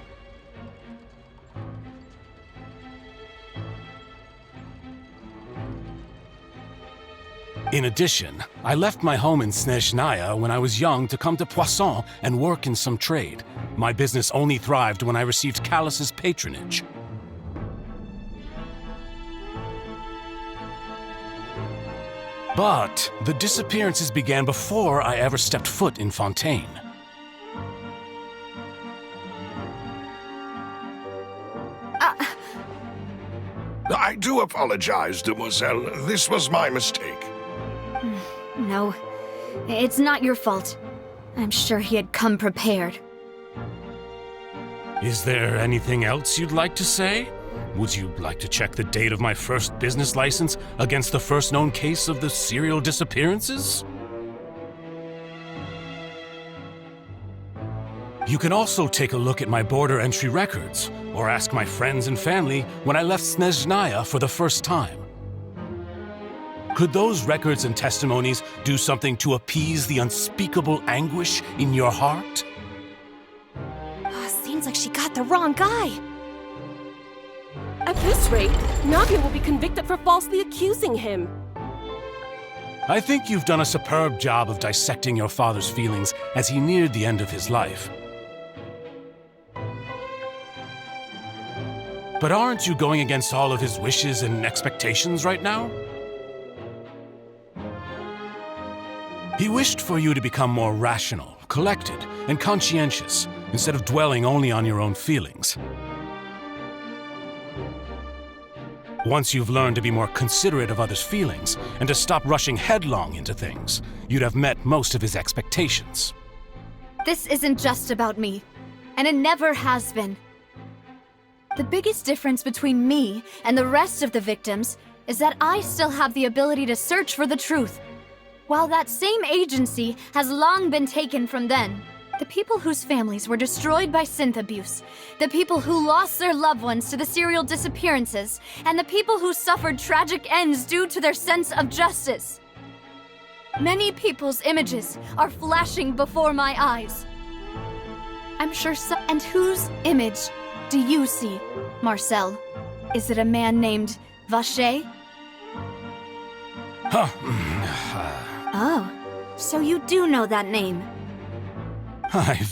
In addition, I left my home in Snezhnaya when I was young to come to Poisson and work in some trade. My business only thrived when I received Callus's patronage. But the disappearances began before I ever stepped foot in Fontaine. I do apologize, demoiselle. This was my mistake. No, it's not your fault. I'm sure he had come prepared. Is there anything else you'd like to say? Would you like to check the date of my first business license against the first known case of the serial disappearances? You can also take a look at my border entry records, or ask my friends and family when I left Snezhnaya for the first time. Could those records and testimonies do something to appease the unspeakable anguish in your heart? Seems like she got the wrong guy. At this rate, Navia will be convicted for falsely accusing him. I think you've done a superb job of dissecting your father's feelings as he neared the end of his life. But aren't you going against all of his wishes and expectations right now? He wished for you to become more rational, collected, and conscientious, instead of dwelling only on your own feelings. Once you've learned to be more considerate of others' feelings, and to stop rushing headlong into things, you'd have met most of his expectations. This isn't just about me, and it never has been. The biggest difference between me and the rest of the victims is that I still have the ability to search for the truth. While that same agency has long been taken from them, the people whose families were destroyed by synth abuse, the people who lost their loved ones to the serial disappearances, and the people who suffered tragic ends due to their sense of justice. Many people's images are flashing before my eyes. I'm sure some— And whose image do you see, Marcel? Is it a man named Vacher? Huh. Oh, so you do know that name. I'm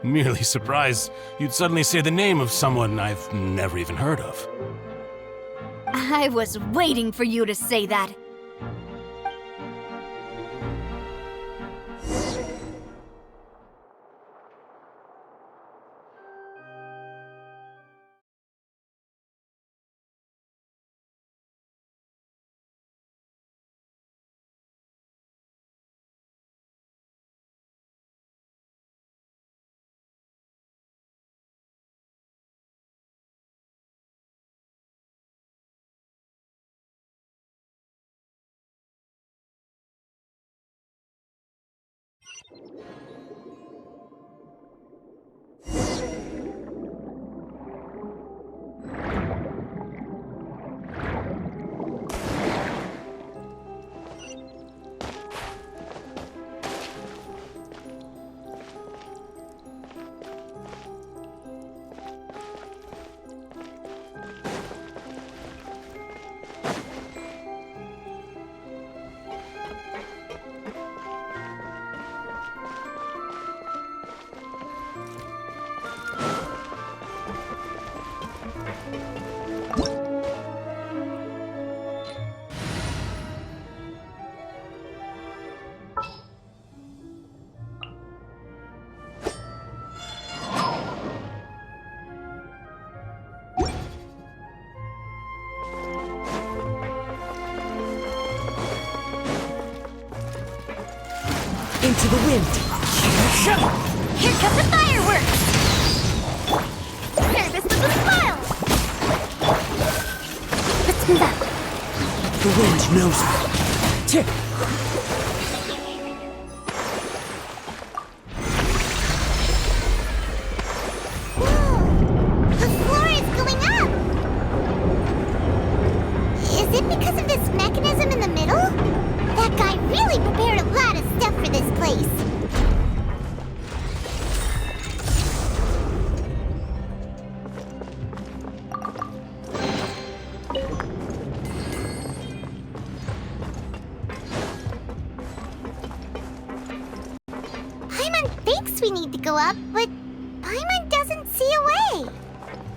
merely surprised you'd suddenly say the name of someone I've never even heard of. I was waiting for you to say that. Into the wind. Here come the fireworks! Service with a smile! Let's move up. The wind knows me. Tick. Whoa! The floor is going up! Is it because of this mechanism in the middle? That guy really prepared a lot of stuff for this place. Paimon thinks we need to go up, but Paimon doesn't see a way.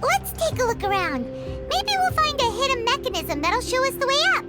Let's take a look around. Maybe we'll find a hidden mechanism that'll show us the way up.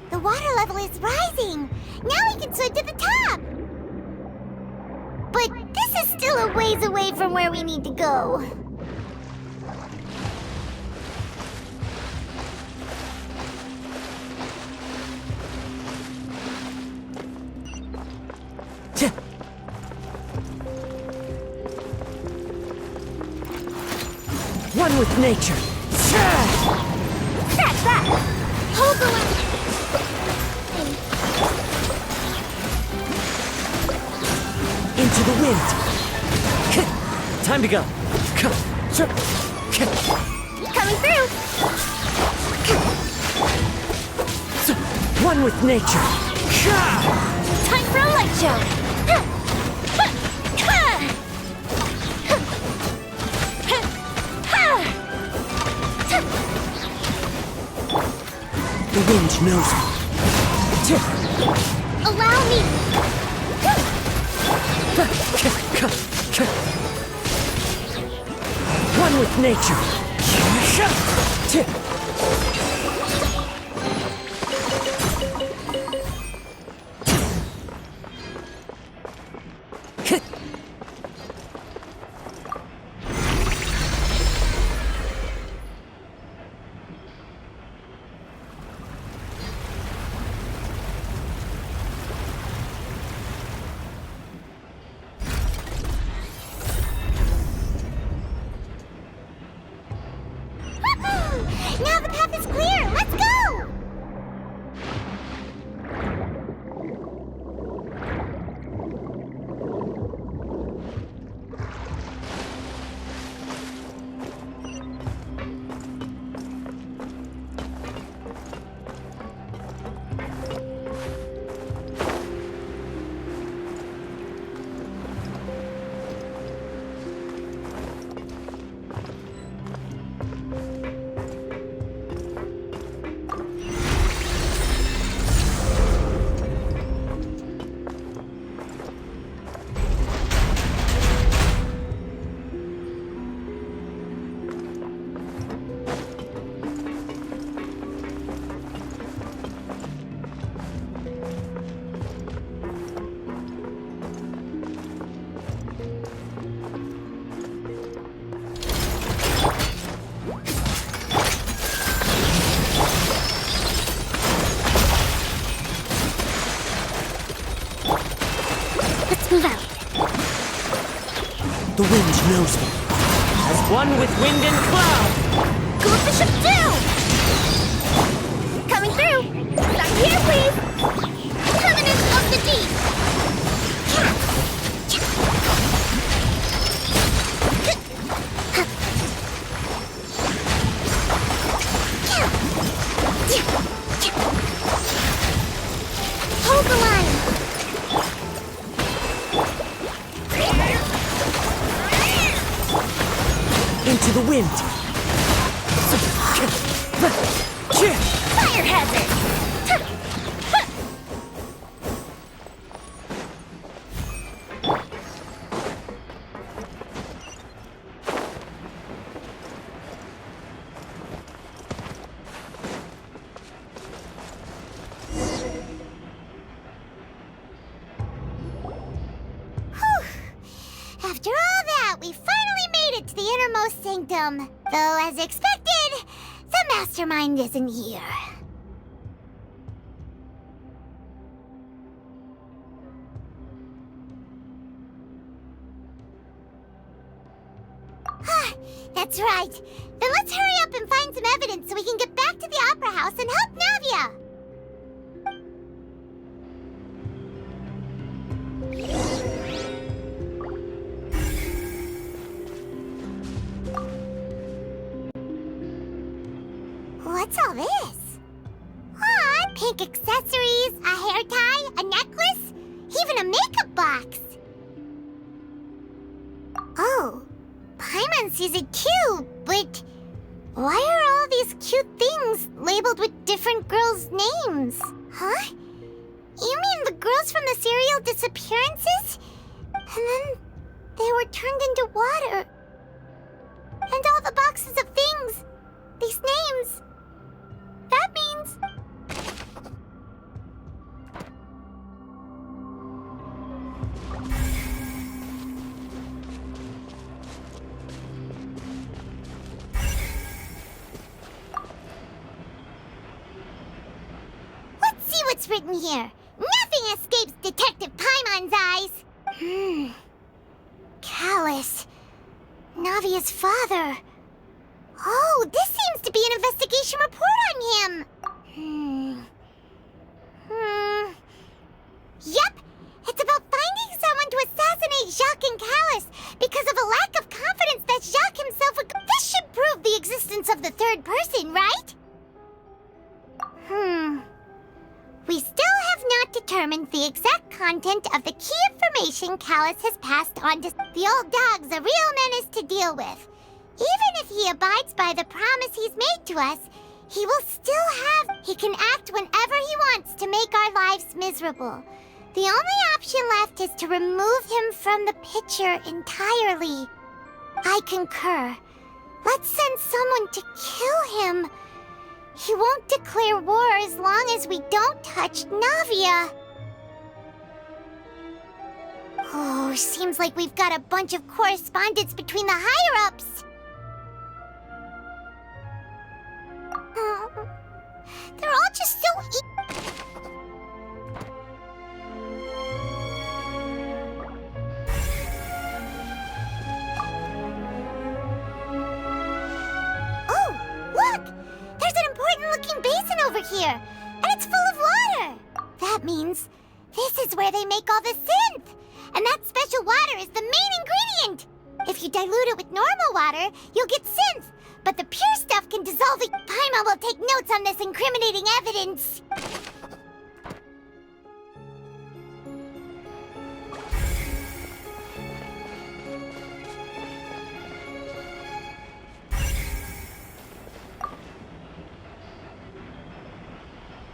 The water level is rising! Now we can swim to the top! But this is still a ways away from where we need to go. One with nature. Scratch that! Hold the way. Into the wind. Time to go. Coming through. One with nature. wind knows me. Allow me! One with nature. Now the path is clear! Let's go! Move out. The wind knows me. As one with wind and cloud. Go up the ship too! Coming through! Back here, please! Covenant of the deep! Hold the line! Into the wind. Fire hazard! After all that, we finally made it to the innermost sanctum. Though, as expected, the mastermind isn't here. That's right. Then let's hurry up and find some evidence so we can get back to the Opera House and help Navia. What's all this? Aw, pink accessories, a hair tie, a necklace, even a makeup box. Oh, Paimon sees it too, but why are all these cute things labeled with different girls' names? Huh? You mean the girls from the serial disappearances? And then they were turned into water. And all the boxes of things, these names. That means... Let's see what's written here. Nothing escapes Detective Paimon's eyes. Callus. Navia's father. Oh, this seems to be an investigation report on him. Yep, it's about finding someone to assassinate Jacques and Callus because of a lack of confidence that Jacques himself would... This should prove the existence of the third person, right? We still have not determined the exact content of the key information Callus has passed on to... The old dog's a real menace to deal with. Even if he abides by the promise he's made to us, he will still have... He can act whenever he wants to make our lives miserable. The only option left is to remove him from the picture entirely. I concur. Let's send someone to kill him. He won't declare war as long as we don't touch Navia. Oh, seems like we've got a bunch of correspondence between the higher-ups. They're all just so Oh, look! There's an important-looking basin over here, and it's full of water. That means this is where they make all the synth. And that special water is the main ingredient! If you dilute it with normal water, you'll get synth. But the pure stuff can dissolve it. Paimon will take notes on this incriminating evidence.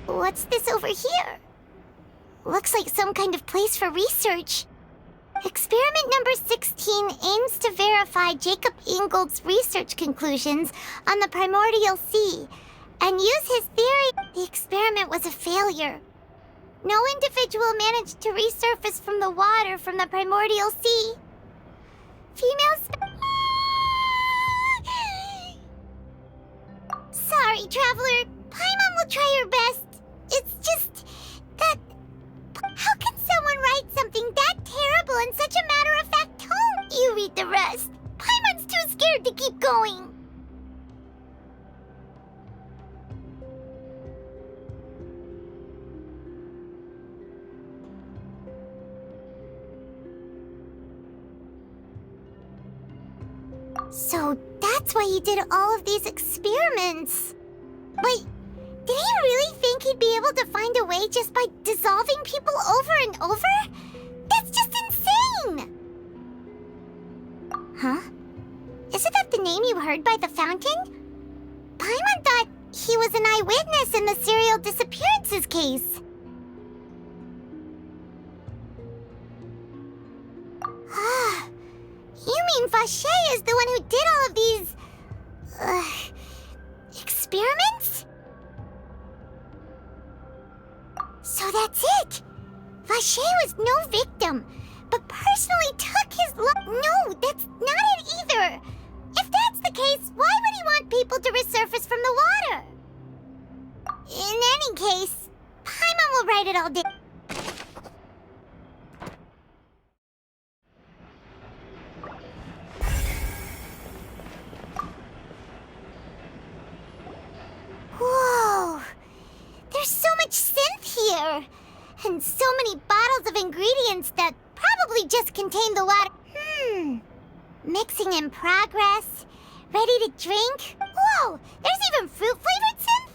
What's this over here? Looks like some kind of place for research. Experiment number 16 aims to verify Jacob Ingold's research conclusions on the primordial sea and use his theory. The experiment was a failure. No individual managed to resurface from the water from the primordial sea. Sorry, Traveler. Paimon will try her best. It's just that... How can someone write something that terrible in such a matter-of-fact tone? You read the rest. Paimon's too scared to keep going. So that's why he did all of these experiments. Wait, did he really think he'd be able to find a way just by dissolving people over and over? That's just insane! Huh? Isn't that the name you heard by the fountain? Paimon thought he was an eyewitness in the serial disappearances case. You mean Vache is the one who did all of these... experiments? So that's it! Vache was no victim, but personally took his No, that's not it either! If that's the case, why would he want people to resurface from the water? In any case, Paimon will write it all down. Whoa! There's so much synth here! And so many bottles of ingredients that probably just contain the water. Mixing in progress. Ready to drink? Whoa! There's even fruit-flavored synth?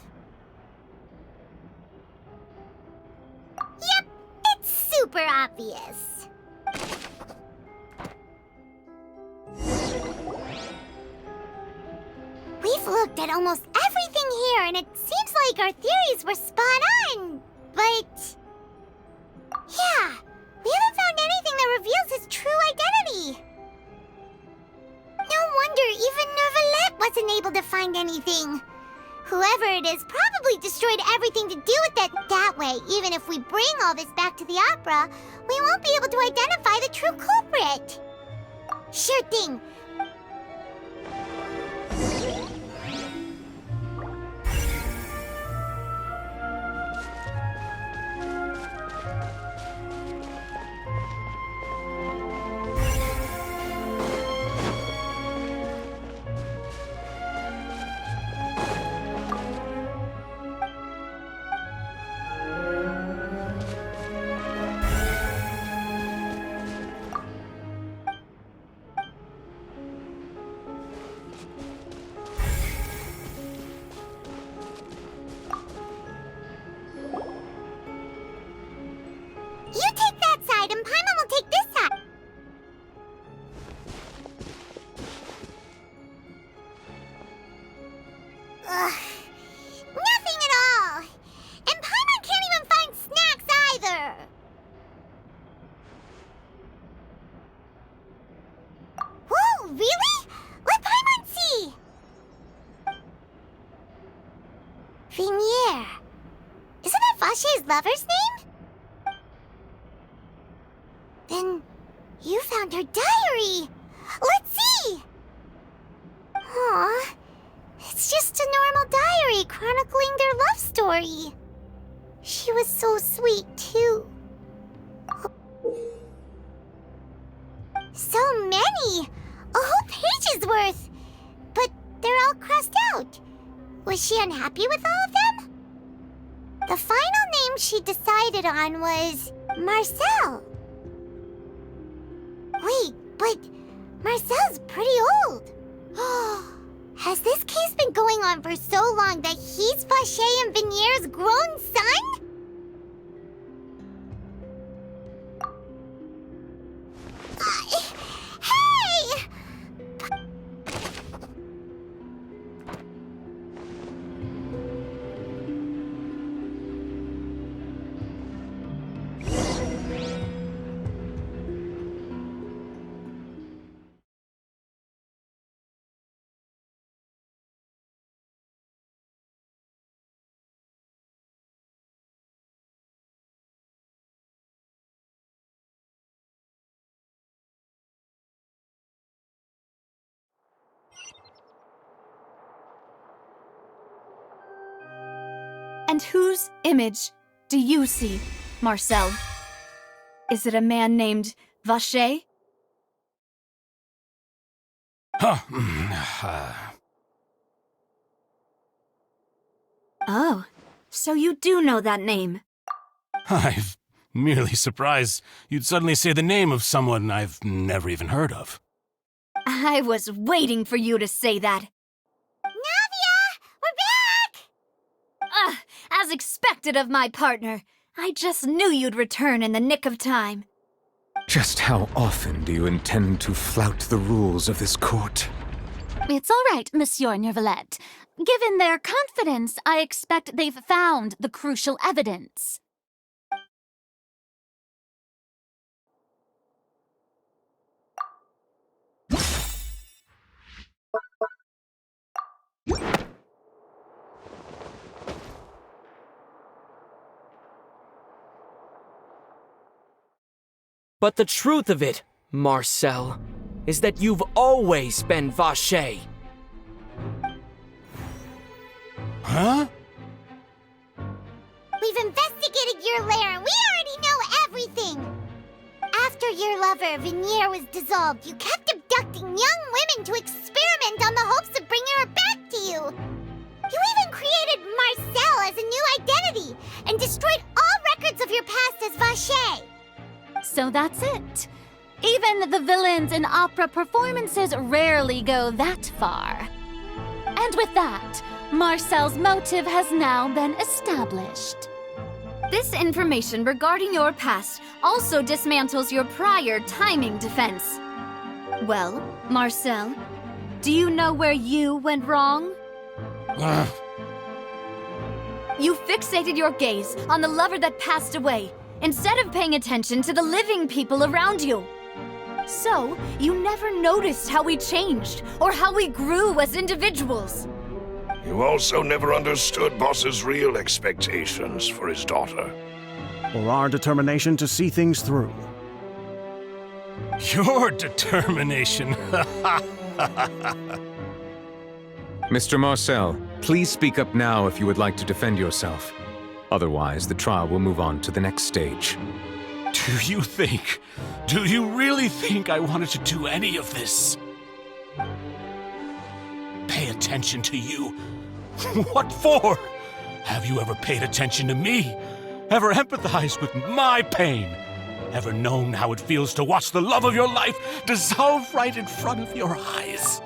Yep, it's super obvious. We've looked at almost everything here, and it seems like our theories were spot on. But... yeah, we haven't found anything that reveals his true identity. No wonder even Neuvillette wasn't able to find anything. Whoever it is probably destroyed everything to do with it. That way, even if we bring all this back to the opera, we won't be able to identify the true culprit. Sure thing. really? Let Paimon see! Vignere. Isn't that Vache's lover's name? Then you found her diary! Let's see! Aw, it's just a normal diary chronicling their love story. She was so sweet, too. So many! A whole page's worth! But they're all crossed out. Was she unhappy with all of them? The final name she decided on was Marcel. Wait, but Marcel's pretty old. Has this case been going on for so long that he's Vache and Vigniere's grown son? Hey! And whose image do you see, Marcel? Is it a man named Vache? Oh, so you do know that name. I'm merely surprised you'd suddenly say the name of someone I've never even heard of. I was waiting for you to say that. Navia! We're back! As expected of my partner. I just knew you'd return in the nick of time. Just how often do you intend to flout the rules of this court? It's all right, Monsieur Nervalette. Given their confidence, I expect they've found the crucial evidence. But the truth of it, Marcel, is that you've always been Vache. Huh? We've investigated your lair and we already know everything! After your lover, Vigniere, was dissolved, you kept abducting young women to experiment on the hopes of bringing her back to you! You even created Marcel as a new identity and destroyed all records of your past as Vache! So that's it. Even the villains in opera performances rarely go that far. And with that, Marcel's motive has now been established. This information regarding your past also dismantles your prior timing defense. Well, Marcel, do you know where you went wrong? You fixated your gaze on the lover that passed away, instead of paying attention to the living people around you. So, you never noticed how we changed, or how we grew as individuals. You also never understood Boss's real expectations for his daughter. Or our determination to see things through. Your determination. Mr. Marcel, please speak up now if you would like to defend yourself. Otherwise, the trial will move on to the next stage. Do you really think I wanted to do any of this? Pay attention to you? What for? Have you ever paid attention to me? Ever empathized with my pain? Ever known how it feels to watch the love of your life dissolve right in front of your eyes?